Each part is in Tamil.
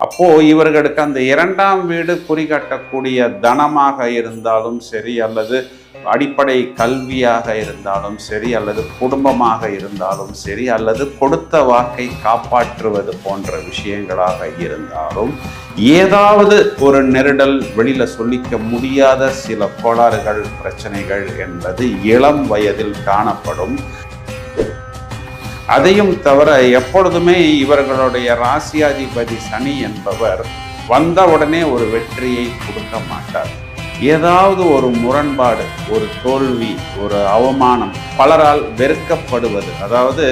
அப்போ இவர்களுக்கு அந்த இரண்டாம் வீடு குறிகாட்டக்கூடிய தனமாக இருந்தாலும் சரி, அல்லது அடிப்படை கல்வியாக இருந்தாலும் சரி, அல்லது குடும்பமாக இருந்தாலும் சரி, அல்லது கொடுத்த வாக்கை காப்பாற்றுவது போன்ற விஷயங்களாக இருந்தாலும் ஏதாவது ஒரு நெருடல், வெளியில சொல்லிக்க முடியாத சில கோளாறுகள், பிரச்சனைகள் என்பது இளம் வயதில் காணப்படும். அதையும் தவிர எப்பொழுதுமே இவர்களுடைய ராசியாதிபதி சனி என்பவர் வந்தவுடனே ஒரு வெற்றியை கொடுக்க மாட்டார். ஏதாவது ஒரு முரண்பாடு, ஒரு தோல்வி, ஒரு அவமானம், பலரால் வெறுக்கப்படுவது, அதாவது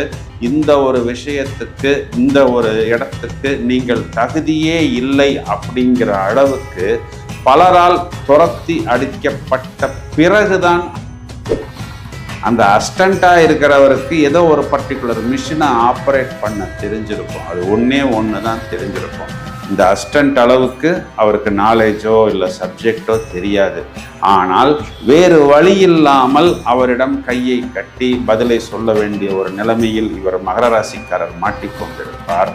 இந்த ஒரு விஷயத்துக்கு, இந்த ஒரு இடத்துக்கு நீங்கள் தகுதியே இல்லை அப்படிங்கிற அளவுக்கு பலரால் துரத்தி அடிக்கப்பட்ட பிறகுதான் அந்த அசிஸ்டண்ட்டாக இருக்கிறவருக்கு ஏதோ ஒரு பர்டிகுலர் மிஷினை ஆப்ரேட் பண்ண தெரிஞ்சிருக்கும். அது ஒன்று தான் தெரிஞ்சிருக்கும். இந்த அசிஸ்டண்ட் அளவுக்கு அவருக்கு நாலேஜோ இல்லை சப்ஜெக்டோ தெரியாது. ஆனால் வேறு வழி இல்லாமல் அவரிடம் கையை கட்டி பதிலை சொல்ல வேண்டிய ஒரு நிலைமையில் இவர் மகர ராசிக்காரர் மாட்டிக்கொண்டிருப்பார்.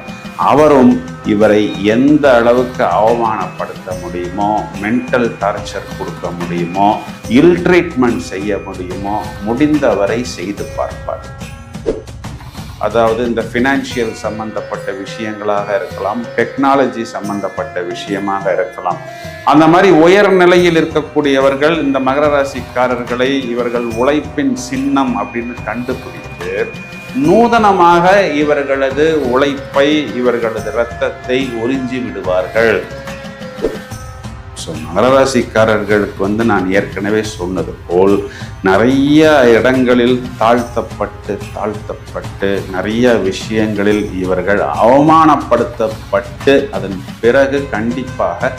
அவரும் இவரை எந்த அளவுக்கு அவமானப்படுத்த முடியுமோ, மென்டல் டார்ச்சர் கொடுக்க முடியுமோ, இல் ட்ரீட்மெண்ட் செய்ய முடியுமோ முடிந்தவரை செய்து பார்ப்பார். அதாவது இந்த ஃபினான்ஷியல் சம்பந்தப்பட்ட விஷயங்களாக இருக்கலாம், டெக்னாலஜி சம்பந்தப்பட்ட விஷயமாக இருக்கலாம். அந்த மாதிரி உயர் நிலையில் இருக்கக்கூடியவர்கள் இந்த மகர ராசிக்காரர்களை இவர்கள் உழைப்பின் சின்னம் அப்படின்னு கண்டுபிடித்து நூதனமாக இவர்களது உழைப்பை, இவர்களது இரத்தத்தை உறிஞ்சி விடுவார்கள். ஸோ மகராசிக்காரர்களுக்கு நான் ஏற்கனவே சொன்னது போல் நிறைய இடங்களில் தாழ்த்தப்பட்டு நிறைய விஷயங்களில் இவர்கள் அவமானப்படுத்தப்பட்டு அதன் பிறகு கண்டிப்பாக